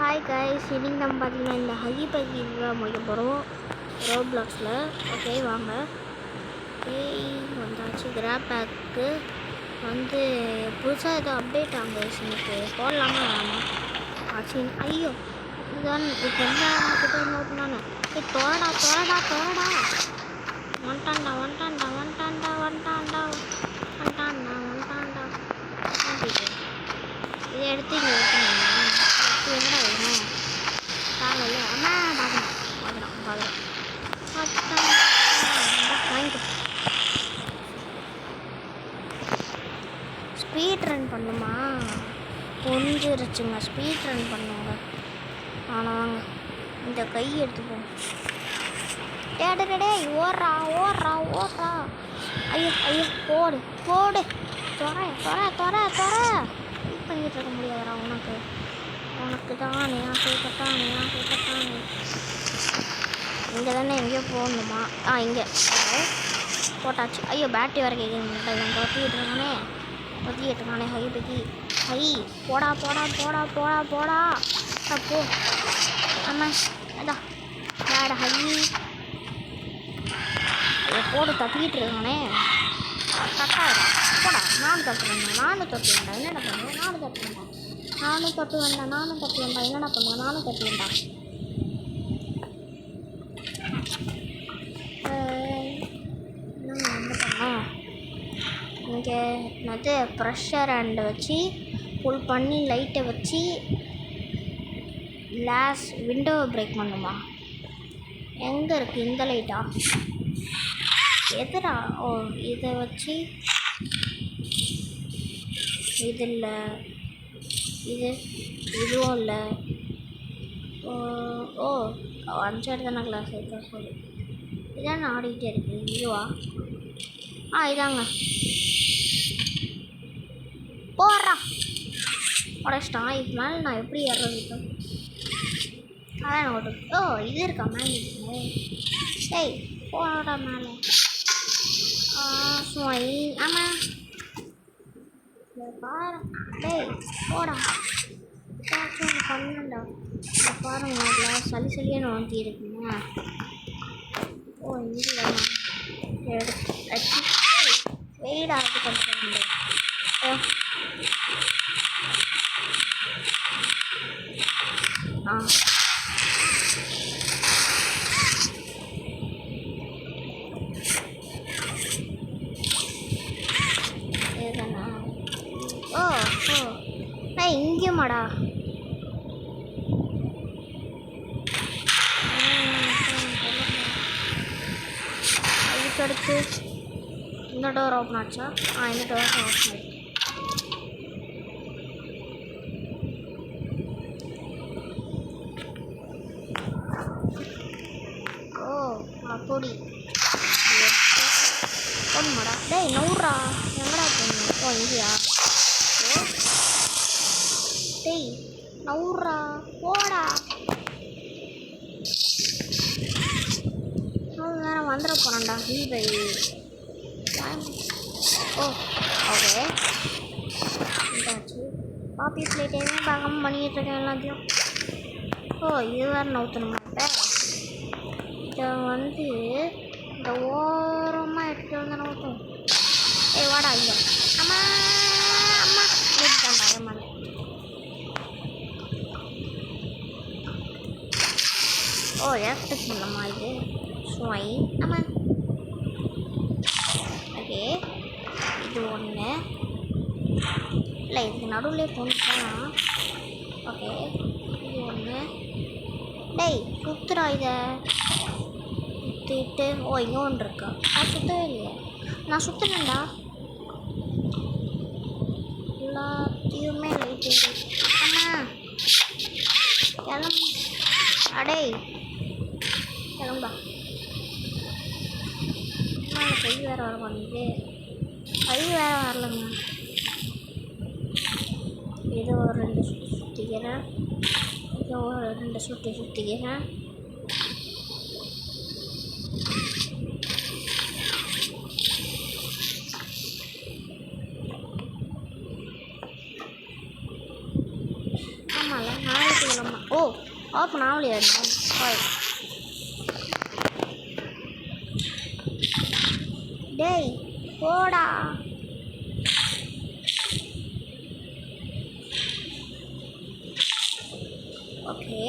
Hi guys, இன்னைக்கு நம்ம பார்த்தீங்கன்னா இந்த ஹகி பகி முடிக்க போகிறோம் ரோப்ளாக்ஸில். ஓகே வாங்க. வந்தாச்சு. கிராப் பேக்கு வந்து புதுசாக ஏதோ அப்டேட் ஆகும் கைஸ். இன்னைக்கு போடலாமா வேணாமா ஆச்சு. ஐயோ இதுதான் இப்போ என்ன கிட்ட நோட் நான் தோடா தோடா தோடா வந்துட்டான்டா வந்துட்டான்டா வந்துட்டான்டா வந்துட்டான்டா வந்துட்டான்டா வந்துட்டான்டா இதை எடுத்து இங்கே வைக்கணும். என்னடா வேணும் காலையில் அம்மா பார்க்கணும் பார்க்குறோம் வாங்கிட்டு ஸ்பீட் ரன் பண்ணுமா கொஞ்சிருச்சுங்க. ஸ்பீட் ரன் பண்ணுவாங்க. ஆனால் வாங்க இந்த கை எடுத்துப்போம். டே ஓடுறா ஓடுறா ஓடுறா. ஐயோ ஐயோ போடு போடு தொற தொற தொற தொற பண்ணிகிட்டு இருக்க முடியாதுடா. உனக்கு தானே ஆசைப்பட்டானே ஆசைப்பட்டானே. இங்கே தானே எங்கேயோ போடணுமா? இங்கே போட்டாச்சு. ஐயோ பேட்டரி வர கேட்குறீங்க. இவன் தொத்திக்கிட்டு இருக்கானே ஹை பக்கி ஹை போடா போடா போடா போடா போடா அப்போ அம்மா அதான் வேற ஹை போடு தப்பிக்கிட்டு இருக்கானே. தட்டாடா போடா. நானும் தப்பு வேண்டாம் என்னடா பண்ணுவேன். நானும் தப்பு வேண்டாம் என்னடா பண்ணுவேன். நானும் தப்பு வேண்டாம். என்ன பண்ணோம் இங்கே என்னது ப்ரெஷர் ஹேண்டை வச்சு புல் பண்ணி லைட்டை வச்சு கிளாஸ் விண்டோவை பிரேக் பண்ணுமா? எங்கே இருக்குது இந்த லைட்டா? எதுடா? ஓ இதை வச்சு இது இல்லை இதுவும் இல்லை. ஓ 5 தானே கிளாஸ் இருக்கா? சொல்லு இதான் ஆடிக்கிட்டே இருக்குது. இதுவா? இதாங்க போடுறா உடச்சிட்டான். இதுக்கு மேலே நான் எப்படி ஏறுறது? அதான் ஓட்டு. இது இருக்கா மேலே இருக்கு. டேய் போடா மேலே. ஆமாம் பாரு. டேய் போடா பண்ணண்டா. பாருங்க அதில் சளியாக வாங்கி இருக்குங்க. இங்கே எடுத்து வெயிட் ஆகுது கொஞ்சம். இங்கேயுமாடா? அதுக்கடுத்து இந்த டோர் ஓப்பன் ஆச்சா? இந்த டோர் ஓப்பன் ஆயிடுச்சு. அப்படி போடுமாடா. டேய் நூறா எங்கடா போகணும்? இங்கேயா? டேய் நூறா போடா. நேரம் வந்துட போகிறான்டா. ஹீபை ஓகே இதாச்சு. காப்பி பிளேட் எதுவும் பார்க்காம பண்ணிக்கிட்டு இருக்கேன் எல்லாத்தையும். இது வேறு நவுத்தணுமா? இதை வந்து இந்த ஓரமாக எடுத்துகிட்டு வந்து நவுத்தும். வாடா ஐயா. அம்மா அம்மா எடுத்துட்டான்டா ஏமா. லெஃப்ட் பண்ணலாமா? இது ஸ்வை ஆமாம். ஓகே இது ஒன்று இல்லை, இதுக்கு நடுவில் போனா. ஓகே இது ஒன்று. டேய் சுற்றுறா இதை சுற்றிட்டு. இங்கே ஒன்று இருக்கா? நான் சுற்றவே இல்லையா? நான் சுற்றுனேன்டா எல்லாத்தையுமே லைட்டு. ஆமாம் கிளம்பு. அடே கிளம்பா. கை வேறு வர பண்ணிட்டு கை வேறு வரலங்க. ஏதோ ஒரு 2 சுற்றிக்கிறேன். ஏதோ ஒரு 2 சுற்றிக்கிறேன். ஆகலை நாளைக்கு நம்ம ஓ ஓப்பன் ஆகலையா ஹாய் டேய் போடா ஓகே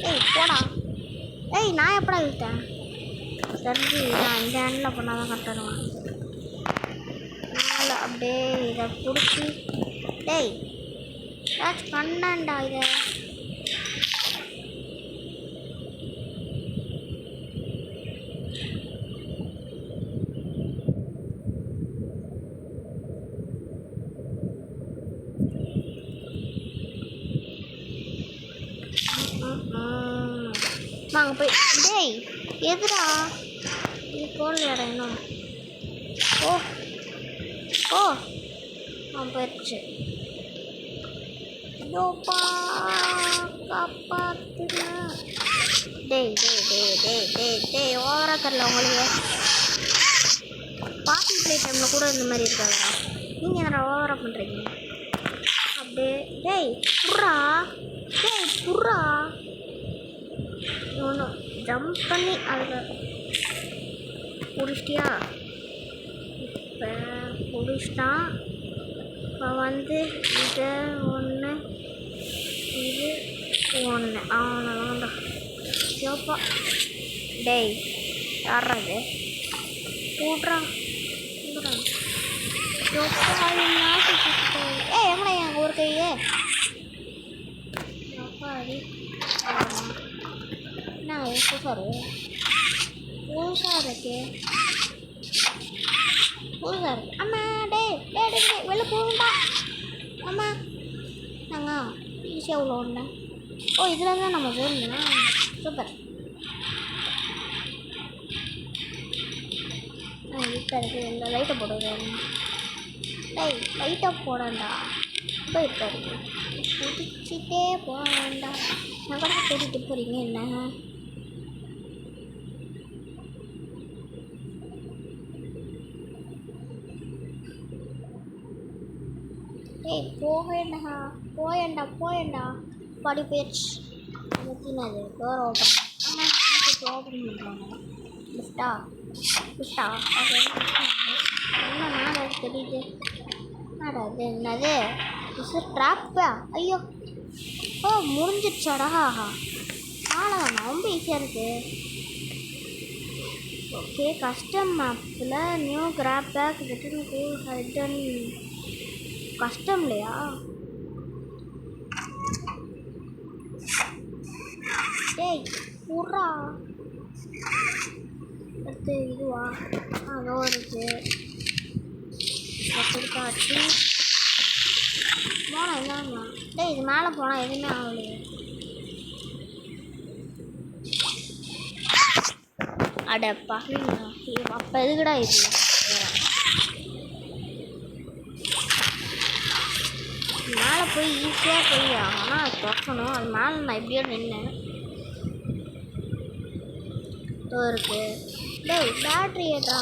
ஏய் போடா ஏய் நான் எப்படா விட்டேன் தெரிஞ்சு நான் இந்த ஹேண்டில் பண்ணால் தான் கரெக்டாக மேலே அப்படியே இதை பிடிச்சி டேய் ஏதாச்சும் பண்ணான்டா இதை வாங்க போய் டேய் எதுடா இது போடலடா இன்னும் ஓ ஓ போயிடுச்சு யோப்பா காப்பாத்துனா டேய் டேய் டேய் டேய் டேய் டேய் ஓவரா தரல உங்களுக்கு பார்ட்டி ப்ளே டைமில் கூட இந்த மாதிரி இருக்காதுடா நீங்கள் என்ன ஓவரா பண்ணுறீங்க அப்படியே டேய் புர்ரா டேய் புர்ரா ஒன்று ஜம்ப் பண்ணி அதில் பிடிச்சிட்டியா இப்போ பிடிச்சிட்டான் இப்போ வந்து இது ஒன்று இது ஒன்று அவ்வளோதான்டா யோப்பா டேய் யார்றது கூட்றா யோப்பா ஏ எங்கடா என் ஒரு கையே யோப்பா அடி என்ன புதுசாரு புதுசாக இருக்கு புதுசாக இருக்கு அம்மா டே டே டே டே வெளில போகண்டா அம்மா நாங்கள் ஈஸியாக உள்ள ஒன்று ஓ இதில் தான் நம்ம வேணும்னா சூப்பர் இப்போ இருக்குது இந்த லைட்டை போடுறது டேய் லைட்டை போடண்டா இப்போ இப்போ இருக்கு குதிச்சுட்டே போகண்டா நான் கூட கூட்டிகிட்டு போகிறீங்க என்ன ஏய் போகேண்டா போயண்டா போயண்டா படி போயிடுச்சு முக்கினது டோர் ஓப்பன் ஓப்பன் பண்ணுறாங்க லிஃப்டா லிஃப்டா என்னன்னா அது தெரியுது என்னடா அது என்னது இது ட்ராப்பா ஐயோ ஓ முடிஞ்சிடுச்சாடா ஆனால் ரொம்ப ஈஸியாக இருக்குது ஓகே கஸ்டம் மேப்பில் நியூ கிராப் பேக் ரிட்டன் கஷ்டம் இல்லையா டேய் புறா அடுத்து இதுவா அதோ இருக்கு கொடுத்தாச்சு போனால் என்னன்னா டேய் இது மேலே போனால் எதுவுமே ஆகலையே அடப்பா அப்போ எதுக்குடா இது மேலே போய் ஈஸியாக போய் ஆனால் அது திறக்கணும் அது மேலே நான் எப்படியோ நின்னேன் இருக்கு டேய் பேட்ரி ஏட்டா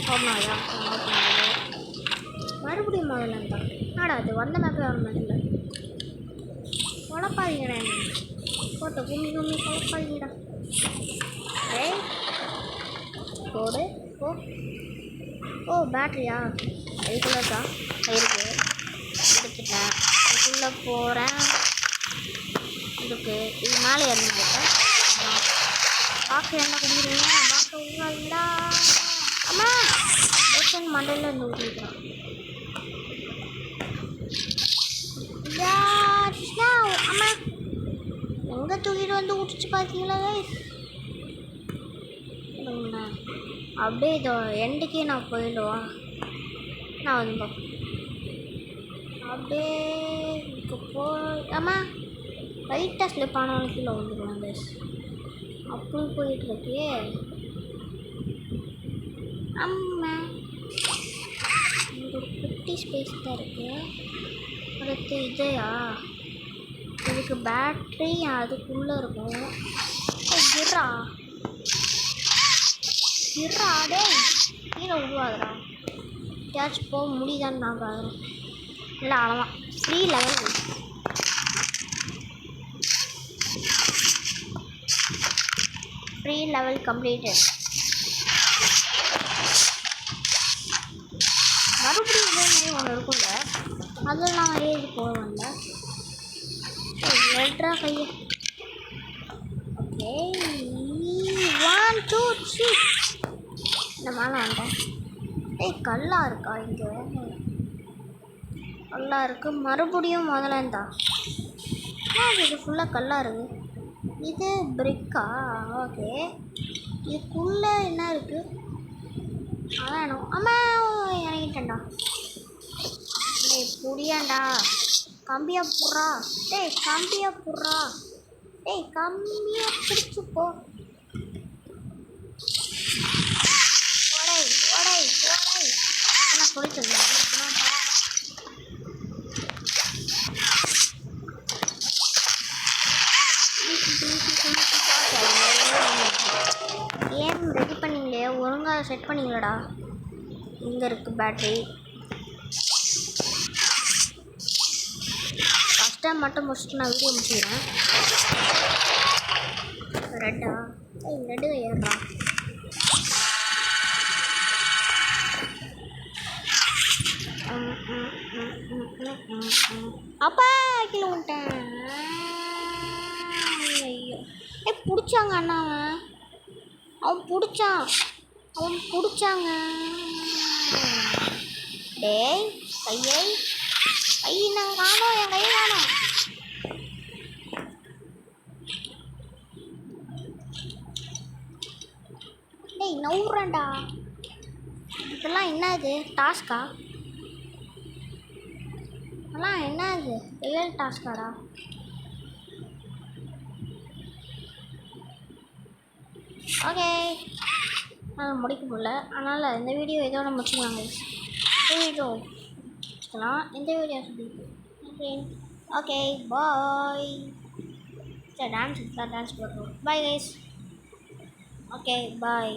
ஓப்பனாதா ஓப்பனாது மறுபடியும் முதல்ல தான் ஆடா அது வந்த மேப்பே வர மாட்டேங்கல குழப்பாதீங்கடா என்ன போட்டோ கும்மி கும்மி குழப்பாதீங்கடா ஏய் போடு ஓ ஓ பேட்ரியா அதுக்குள்ளே தான் இருக்கு எடுத்துட்டேன் இதுக்குள்ளே போகிறேன் இதுக்கு இது மேலே இறந்து போட்டேன் பார்க்க என்ன குடிக்கிறீங்க பார்க்க விடாதீங்களா அம்மா ஓஷன் மண்டையில் இருந்து ஊற்றிக்கிறான் அம்மா எங்கே தூக்கிட்டு வந்து ஊற்றிச்சு பார்த்தீங்களா அப்படியே இதோ எண்டுக்கே நான் போயிடுவா நான் வந்து அப்படியே இப்போ போய் அம்மா லைட்டாக ஸ்லிப் ஆனவங்க கீழே வந்துடுவேன் பஸ் அப்படி போயிட்டுருக்கே அம்மா ஒரு குட்டி ஸ்பேஸ் தான் இருக்குது அடுத்து இதையா இதுக்கு பேட்ரி அதுக்குள்ளே இருக்கும் கிரா கிரா டே கீழே விடுவாதடா எப்படியாச்சும் போக முடியுதான்னு நான் பார்க்குறேன். இல்லை அவ்வளோதான். Free level. Free level completed. மறுபடியும் இதே மாதிரி ஒன்று இருக்கும்ல, அதெல்லாம் மாதிரியே இது போகல. எட்ரா கையை. ஓகே 1 2 3 இந்த மேலே வந்தேன். கல்லா இருக்கா இங்கே? கல்லா இருக்கு. மறுபடியும் முதல்ல இருந்தா இது ஃபுல்லாக கல்லா இருக்கு. இது பிரிக்கா? ஓகே, இதுக்குள்ளே என்ன இருக்கு? அதான் அம்மா இறங்கிட்டேன்டா. டேய் புரியாண்டா, கம்பியா புட்றா. டேய் கம்பியா புட்றா. டேய் கம்பியா பிடிச்சி போ. ஓடை ஓடை ஓடை என்ன சொல்லிட்டு இருந்தேன். ஏன் ரெடி பண்ணீங்களே, ஒழுங்காக செட் பண்ணீங்களடா. இங்கே இருக்குது பேட்ரி. ஃபஸ்ட் டைம் மட்டும் முடிச்சுட்டு நான் வீடியோ முடிச்சுக்கிறேன். ரெட்டா? ரெட்டு ஏறா. அப்பா கீழே விட்டேன். ஐயோ பிடிச்சாங்க அண்ணாவை. அவன் பிடிச்சாங்க. டேய் கை நான் காணோம். என் கையை காணோம். டேய் நவுறேன்டா. இதெல்லாம் என்னது டாஸ்கா? அதெல்லாம் என்னது ரியல் டாஸ்காடா? ஓகே, நான் முடிக்க முடியல. அதனால் இந்த வீடியோ இதோட முடிச்சுக்கலாங்க. வீடியோ முடிச்சுக்கலாம். இந்த வீடியோ சொல்லி ஓகே பாய். சரி டான்ஸ் போடுறோம். Bye guys. Okay bye.